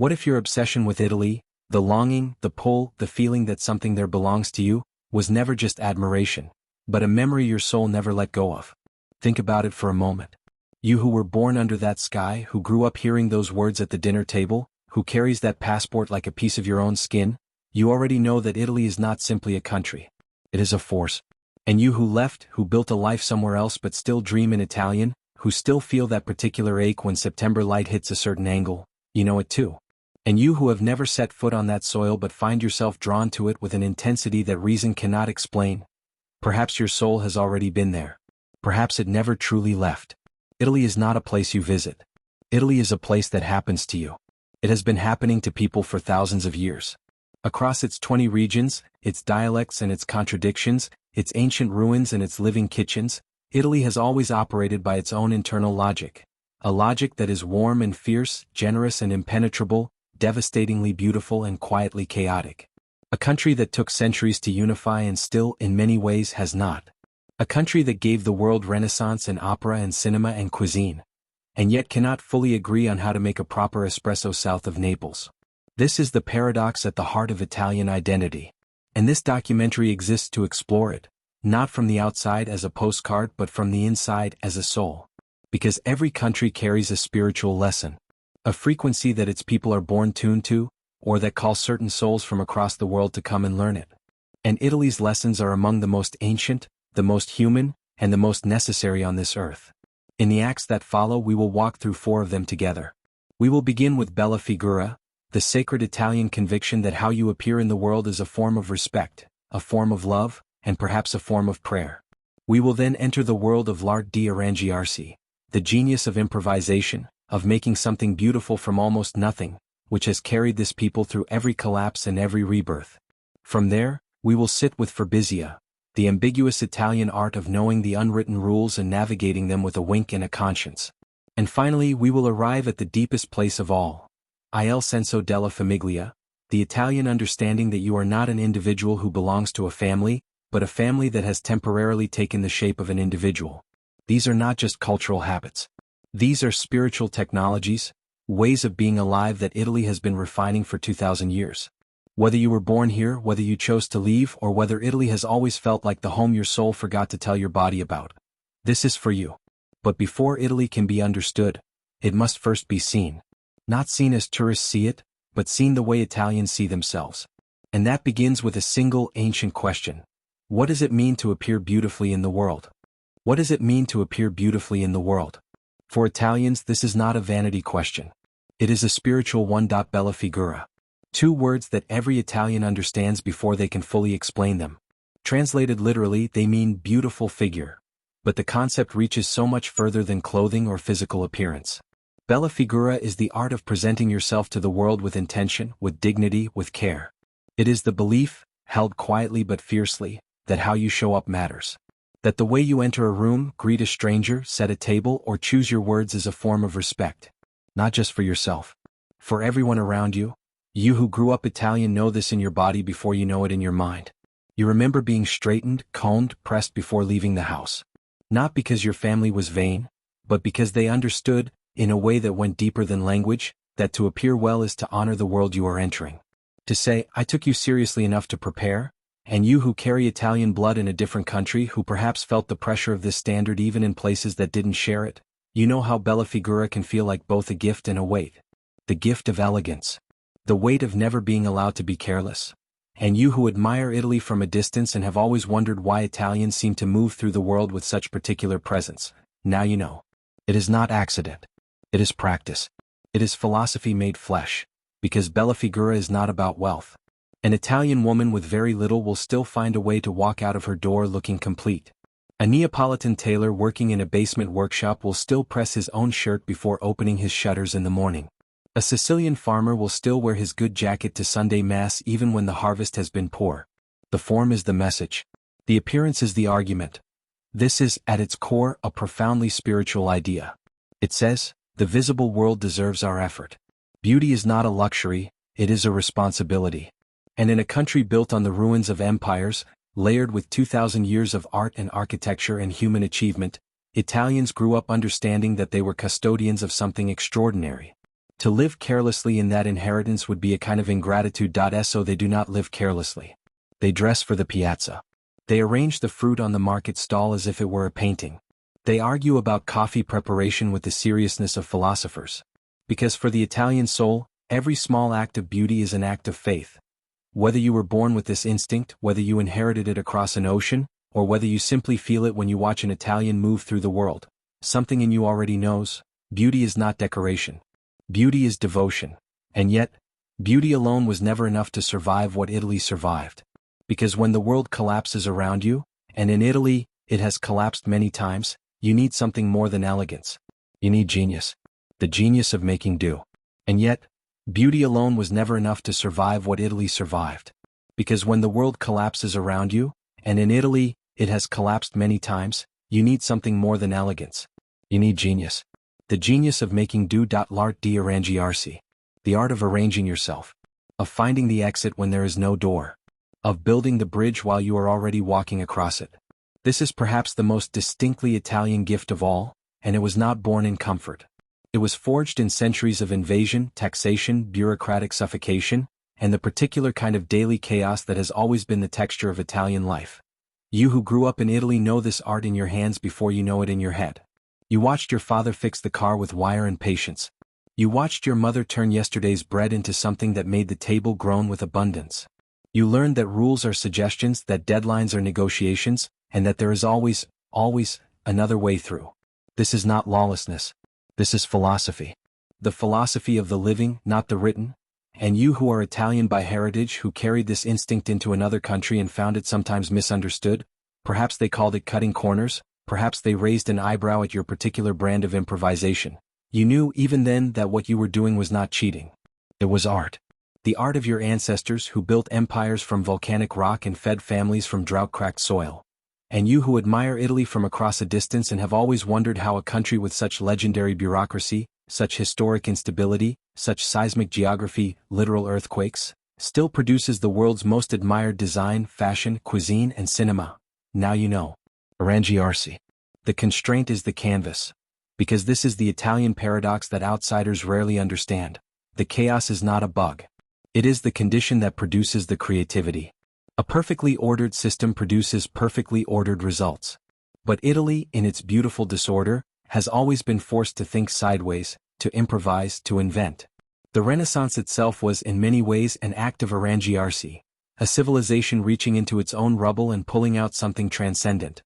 What if your obsession with Italy, the longing, the pull, the feeling that something there belongs to you, was never just admiration, but a memory your soul never let go of? Think about it for a moment. You who were born under that sky, who grew up hearing those words at the dinner table, who carries that passport like a piece of your own skin, you already know that Italy is not simply a country. It is a force. And you who left, who built a life somewhere else but still dream in Italian, who still feel that particular ache when September light hits a certain angle, you know it too. And you who have never set foot on that soil but find yourself drawn to it with an intensity that reason cannot explain. Perhaps your soul has already been there. Perhaps it never truly left. Italy is not a place you visit. Italy is a place that happens to you. It has been happening to people for thousands of years. Across its 20 regions, its dialects and its contradictions, its ancient ruins and its living kitchens, Italy has always operated by its own internal logic. A logic that is warm and fierce, generous and impenetrable, devastatingly beautiful and quietly chaotic. A country that took centuries to unify and still, in many ways, has not. A country that gave the world Renaissance and opera and cinema and cuisine, and yet cannot fully agree on how to make a proper espresso south of Naples. This is the paradox at the heart of Italian identity. And this documentary exists to explore it, not from the outside as a postcard but from the inside as a soul. Because every country carries a spiritual lesson, a frequency that its people are born tuned to, or that calls certain souls from across the world to come and learn it. And Italy's lessons are among the most ancient, the most human, and the most necessary on this earth. In the acts that follow, we will walk through 4 of them together. We will begin with Bella Figura, the sacred Italian conviction that how you appear in the world is a form of respect, a form of love, and perhaps a form of prayer. We will then enter the world of l'arte di Arrangiarsi, the genius of improvisation, of making something beautiful from almost nothing, which has carried this people through every collapse and every rebirth. From there, we will sit with Furbizia, the ambiguous Italian art of knowing the unwritten rules and navigating them with a wink and a conscience. And finally, we will arrive at the deepest place of all, Il Senso della Famiglia, the Italian understanding that you are not an individual who belongs to a family, but a family that has temporarily taken the shape of an individual. These are not just cultural habits. These are spiritual technologies, ways of being alive that Italy has been refining for 2,000 years. Whether you were born here, whether you chose to leave, or whether Italy has always felt like the home your soul forgot to tell your body about, this is for you. But before Italy can be understood, it must first be seen. Not seen as tourists see it, but seen the way Italians see themselves. And that begins with a single ancient question. What does it mean to appear beautifully in the world? What does it mean to appear beautifully in the world? For Italians, this is not a vanity question. It is a spiritual one. Bella Figura. 2 words that every Italian understands before they can fully explain them. Translated literally, they mean beautiful figure. But the concept reaches so much further than clothing or physical appearance. Bella Figura is the art of presenting yourself to the world with intention, with dignity, with care. It is the belief, held quietly but fiercely, that how you show up matters. That the way you enter a room, greet a stranger, set a table, or choose your words is a form of respect. Not just for yourself. For everyone around you. You who grew up Italian know this in your body before you know it in your mind. You remember being straightened, combed, pressed before leaving the house. Not because your family was vain, but because they understood, in a way that went deeper than language, that to appear well is to honor the world you are entering. To say, I took you seriously enough to prepare. And you who carry Italian blood in a different country, who perhaps felt the pressure of this standard even in places that didn't share it, you know how Bella Figura can feel like both a gift and a weight. The gift of elegance. The weight of never being allowed to be careless. And you who admire Italy from a distance and have always wondered why Italians seem to move through the world with such particular presence, now you know. It is not accident. It is practice. It is philosophy made flesh. Because Bella Figura is not about wealth. An Italian woman with very little will still find a way to walk out of her door looking complete. A Neapolitan tailor working in a basement workshop will still press his own shirt before opening his shutters in the morning. A Sicilian farmer will still wear his good jacket to Sunday Mass even when the harvest has been poor. The form is the message. The appearance is the argument. This is, at its core, a profoundly spiritual idea. It says, the visible world deserves our effort. Beauty is not a luxury, it is a responsibility. And in a country built on the ruins of empires, layered with 2,000 years of art and architecture and human achievement, Italians grew up understanding that they were custodians of something extraordinary. To live carelessly in that inheritance would be a kind of ingratitude. So they do not live carelessly. They dress for the piazza. They arrange the fruit on the market stall as if it were a painting. They argue about coffee preparation with the seriousness of philosophers. Because for the Italian soul, every small act of beauty is an act of faith. Whether you were born with this instinct, whether you inherited it across an ocean, or whether you simply feel it when you watch an Italian move through the world, something in you already knows, beauty is not decoration. Beauty is devotion. And yet, beauty alone was never enough to survive what Italy survived. Because when the world collapses around you, and in Italy, it has collapsed many times, you need something more than elegance. You need genius. The genius of making do. And yet, beauty alone was never enough to survive what Italy survived. Because when the world collapses around you, and in Italy, it has collapsed many times, you need something more than elegance. You need genius. The genius of making do. L'arte di arrangiarsi. The art of arranging yourself. Of finding the exit when there is no door. Of building the bridge while you are already walking across it. This is perhaps the most distinctly Italian gift of all, and it was not born in comfort. It was forged in centuries of invasion, taxation, bureaucratic suffocation, and the particular kind of daily chaos that has always been the texture of Italian life. You who grew up in Italy know this art in your hands before you know it in your head. You watched your father fix the car with wire and patience. You watched your mother turn yesterday's bread into something that made the table groan with abundance. You learned that rules are suggestions, that deadlines are negotiations, and that there is always, another way through. This is not lawlessness. This is philosophy. The philosophy of the living, not the written. And you who are Italian by heritage, who carried this instinct into another country and found it sometimes misunderstood, perhaps they called it cutting corners, perhaps they raised an eyebrow at your particular brand of improvisation. You knew even then that what you were doing was not cheating. It was art. The art of your ancestors who built empires from volcanic rock and fed families from drought-cracked soil. And you who admire Italy from across a distance and have always wondered how a country with such legendary bureaucracy, such historic instability, such seismic geography, literal earthquakes, still produces the world's most admired design, fashion, cuisine, and cinema. Now you know. Arrangiarsi. The constraint is the canvas. Because this is the Italian paradox that outsiders rarely understand. The chaos is not a bug. It is the condition that produces the creativity. A perfectly ordered system produces perfectly ordered results. But Italy, in its beautiful disorder, has always been forced to think sideways, to improvise, to invent. The Renaissance itself was in many ways an act of arrangiarsi, a civilization reaching into its own rubble and pulling out something transcendent.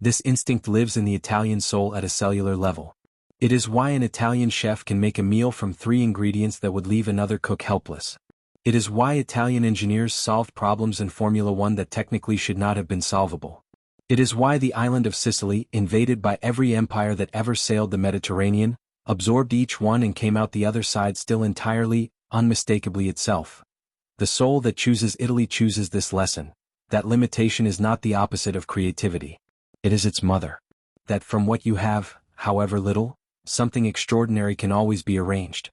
This instinct lives in the Italian soul at a cellular level. It is why an Italian chef can make a meal from 3 ingredients that would leave another cook helpless. It is why Italian engineers solved problems in Formula One that technically should not have been solvable. It is why the island of Sicily, invaded by every empire that ever sailed the Mediterranean, absorbed each one and came out the other side still entirely, unmistakably itself. The soul that chooses Italy chooses this lesson, that limitation is not the opposite of creativity. It is its mother. That from what you have, however little, something extraordinary can always be arranged.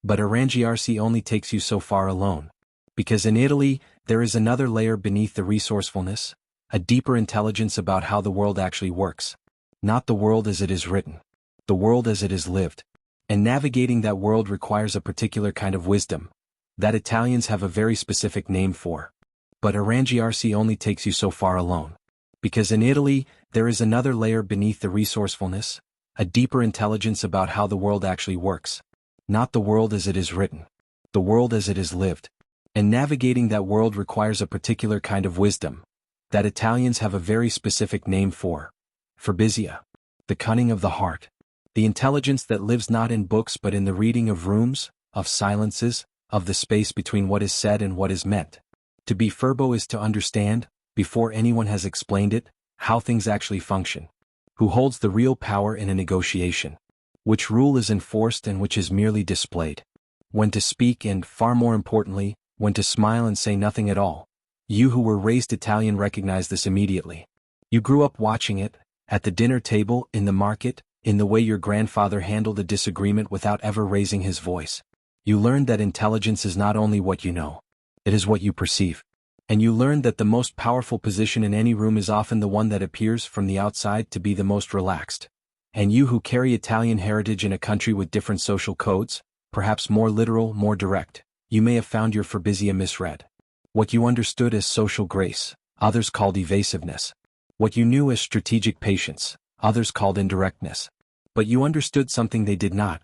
But arrangiarsi only takes you so far alone. Because in Italy, there is another layer beneath the resourcefulness, a deeper intelligence about how the world actually works. Not the world as it is written. The world as it is lived. And navigating that world requires a particular kind of wisdom, that Italians have a very specific name for. But arrangiarsi only takes you so far alone. Because in Italy, there is another layer beneath the resourcefulness, a deeper intelligence about how the world actually works. Not the world as it is written. The world as it is lived. And navigating that world requires a particular kind of wisdom, that Italians have a very specific name for. Furbizia. The cunning of the heart. The intelligence that lives not in books but in the reading of rooms, of silences, of the space between what is said and what is meant. To be furbo is to understand, before anyone has explained it, how things actually function. Who holds the real power in a negotiation. Which rule is enforced and which is merely displayed. When to speak and, far more importantly, when to smile and say nothing at all. You who were raised Italian recognize this immediately. You grew up watching it, at the dinner table, in the market, in the way your grandfather handled a disagreement without ever raising his voice. You learned that intelligence is not only what you know. It is what you perceive. And you learned that the most powerful position in any room is often the one that appears from the outside to be the most relaxed. And you who carry Italian heritage in a country with different social codes, perhaps more literal, more direct, you may have found your Furbizia misread. What you understood as social grace, others called evasiveness. What you knew as strategic patience, others called indirectness. But you understood something they did not.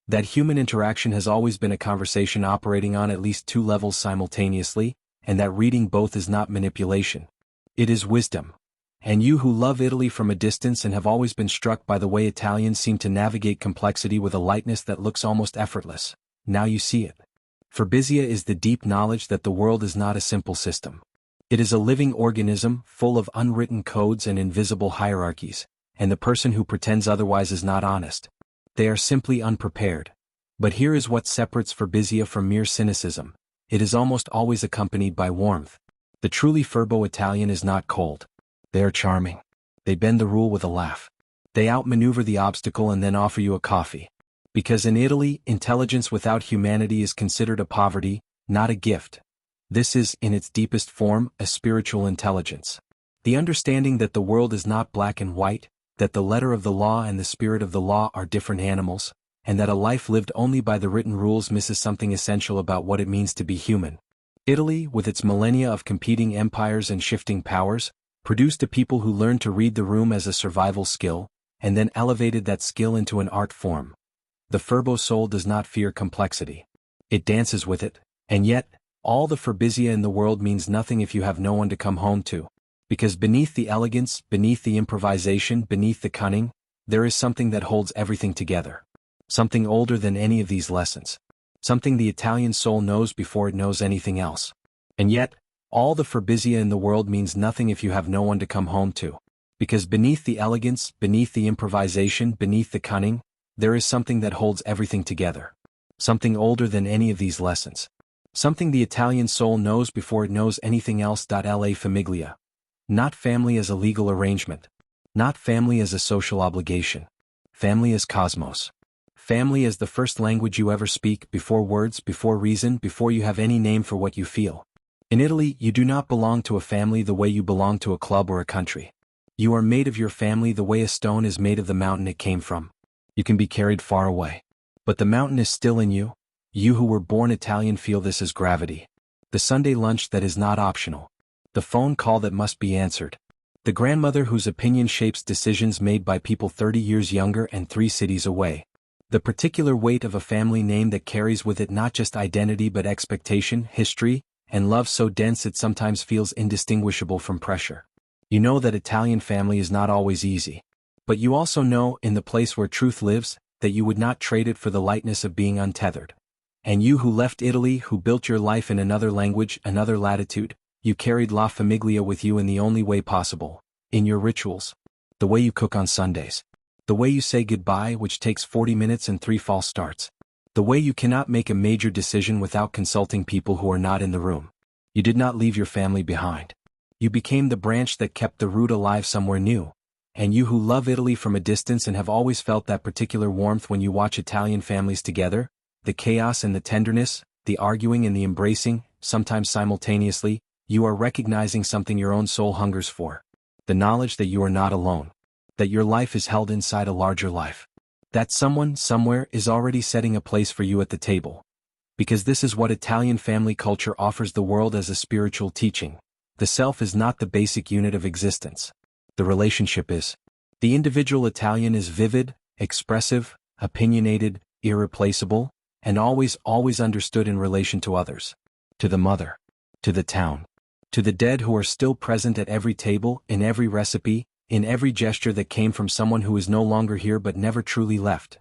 That human interaction has always been a conversation operating on at least two levels simultaneously, and that reading both is not manipulation. It is wisdom. And you who love Italy from a distance and have always been struck by the way Italians seem to navigate complexity with a lightness that looks almost effortless, now you see it. Furbizia is the deep knowledge that the world is not a simple system. It is a living organism, full of unwritten codes and invisible hierarchies, and the person who pretends otherwise is not honest. They are simply unprepared. But here is what separates Furbizia from mere cynicism. It is almost always accompanied by warmth. The truly Furbo Italian is not cold. They are charming. They bend the rule with a laugh. They outmaneuver the obstacle and then offer you a coffee. Because in Italy, intelligence without humanity is considered a poverty, not a gift. This is, in its deepest form, a spiritual intelligence. The understanding that the world is not black and white, that the letter of the law and the spirit of the law are different animals, and that a life lived only by the written rules misses something essential about what it means to be human. Italy, with its millennia of competing empires and shifting powers, produced a people who learned to read the room as a survival skill, and then elevated that skill into an art form. The Furbo soul does not fear complexity. It dances with it, and yet, all the Furbizia in the world means nothing if you have no one to come home to. Because beneath the elegance, beneath the improvisation, beneath the cunning, there is something that holds everything together. Something older than any of these lessons. Something the Italian soul knows before it knows anything else. And yet, all the Furbizia in the world means nothing if you have no one to come home to. Because beneath the elegance, beneath the improvisation, beneath the cunning, there is something that holds everything together. Something older than any of these lessons. Something the Italian soul knows before it knows anything else. La Famiglia. Not family as a legal arrangement. Not family as a social obligation. Family as cosmos. Family as the first language you ever speak, before words, before reason, before you have any name for what you feel. In Italy, you do not belong to a family the way you belong to a club or a country. You are made of your family the way a stone is made of the mountain it came from. You can be carried far away. But the mountain is still in you. You who were born Italian feel this as gravity. The Sunday lunch that is not optional. The phone call that must be answered. The grandmother whose opinion shapes decisions made by people 30 years younger and 3 cities away. The particular weight of a family name that carries with it not just identity but expectation, history, and love so dense it sometimes feels indistinguishable from pressure. You know that Italian family is not always easy. But you also know, in the place where truth lives, that you would not trade it for the lightness of being untethered. And you who left Italy, who built your life in another language, another latitude, you carried La Famiglia with you in the only way possible, in your rituals. The way you cook on Sundays. The way you say goodbye, which takes 40 minutes and 3 false starts. The way you cannot make a major decision without consulting people who are not in the room. You did not leave your family behind. You became the branch that kept the root alive somewhere new. And you who love Italy from a distance and have always felt that particular warmth when you watch Italian families together, the chaos and the tenderness, the arguing and the embracing, sometimes simultaneously, you are recognizing something your own soul hungers for. The knowledge that you are not alone. That your life is held inside a larger life. That someone, somewhere, is already setting a place for you at the table. Because this is what Italian family culture offers the world as a spiritual teaching. The self is not the basic unit of existence. The relationship is. The individual Italian is vivid, expressive, opinionated, irreplaceable, and always understood in relation to others. To the mother. To the town. To the dead who are still present at every table, in every recipe, in every gesture that came from someone who is no longer here but never truly left.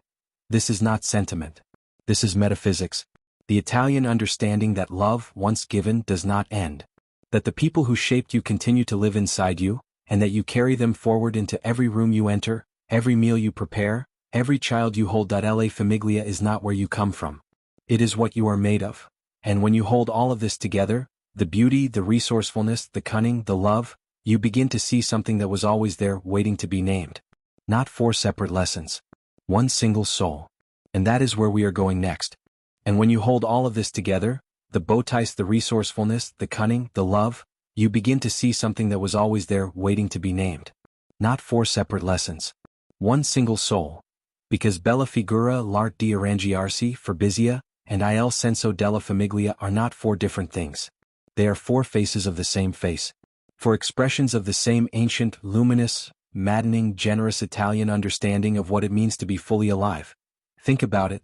This is not sentiment. This is metaphysics. The Italian understanding that love, once given, does not end. That the people who shaped you continue to live inside you, and that you carry them forward into every room you enter, every meal you prepare, every child you hold. La Famiglia is not where you come from. It is what you are made of. And when you hold all of this together, the beauty, the resourcefulness, the cunning, the love, you begin to see something that was always there, waiting to be named. Not 4 separate lessons. One single soul. And that is where we are going next. And when you hold all of this together, the bowties, the resourcefulness, the cunning, the love, you begin to see something that was always there, waiting to be named. Not 4 separate lessons. One single soul. Because Bella Figura, l'arte di Arrangiarsi, Furbizia, and Il Senso della Famiglia are not four different things. They are four faces of the same face. Four expressions of the same ancient, luminous, maddening, generous Italian understanding of what it means to be fully alive. Think about it.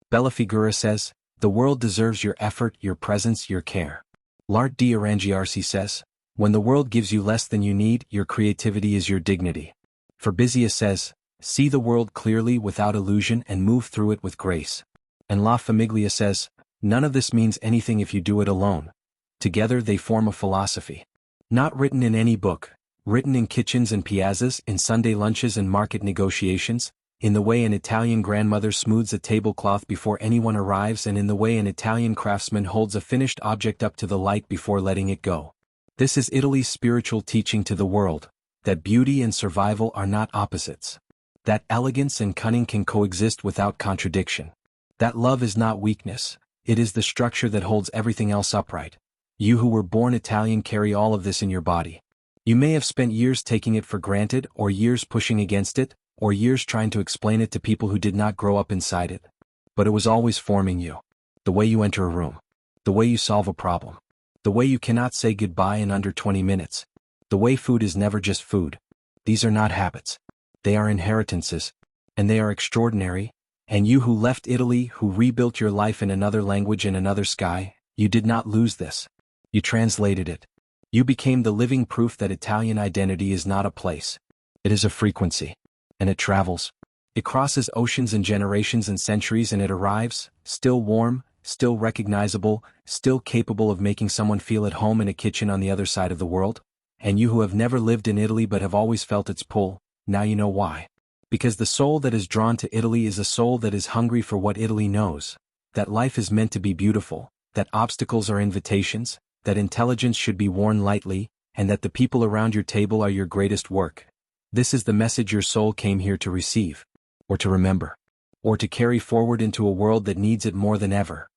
Bella Figura says, the world deserves your effort, your presence, your care. L'arte di Arrangiarsi says, when the world gives you less than you need, your creativity is your dignity. Furbizia says, see the world clearly without illusion and move through it with grace. And La Famiglia says, none of this means anything if you do it alone. Together they form a philosophy. Not written in any book, written in kitchens and piazzas, in Sunday lunches and market negotiations, in the way an Italian grandmother smooths a tablecloth before anyone arrives, and in the way an Italian craftsman holds a finished object up to the light before letting it go. This is Italy's spiritual teaching to the world, that beauty and survival are not opposites. That elegance and cunning can coexist without contradiction. That love is not weakness, it is the structure that holds everything else upright. You who were born Italian carry all of this in your body. You may have spent years taking it for granted, or years pushing against it, or years trying to explain it to people who did not grow up inside it. But it was always forming you. The way you enter a room. The way you solve a problem. The way you cannot say goodbye in under 20 minutes. The way food is never just food. These are not habits. They are inheritances. And they are extraordinary. And you who left Italy, who rebuilt your life in another language and another sky, you did not lose this. You translated it. You became the living proof that Italian identity is not a place. It is a frequency. And it travels. It crosses oceans and generations and centuries, and it arrives, still warm, still recognizable, still capable of making someone feel at home in a kitchen on the other side of the world. And you who have never lived in Italy but have always felt its pull, now you know why. Because the soul that is drawn to Italy is a soul that is hungry for what Italy knows, that life is meant to be beautiful, that obstacles are invitations, that intelligence should be worn lightly, and that the people around your table are your greatest work. This is the message your soul came here to receive, or to remember, or to carry forward into a world that needs it more than ever.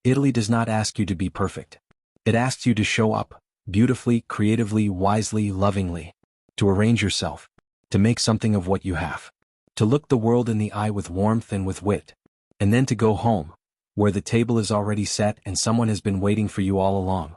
Italy does not ask you to be perfect. It asks you to show up, beautifully, creatively, wisely, lovingly, to arrange yourself, to make something of what you have, to look the world in the eye with warmth and with wit, and then to go home, where the table is already set and someone has been waiting for you all along.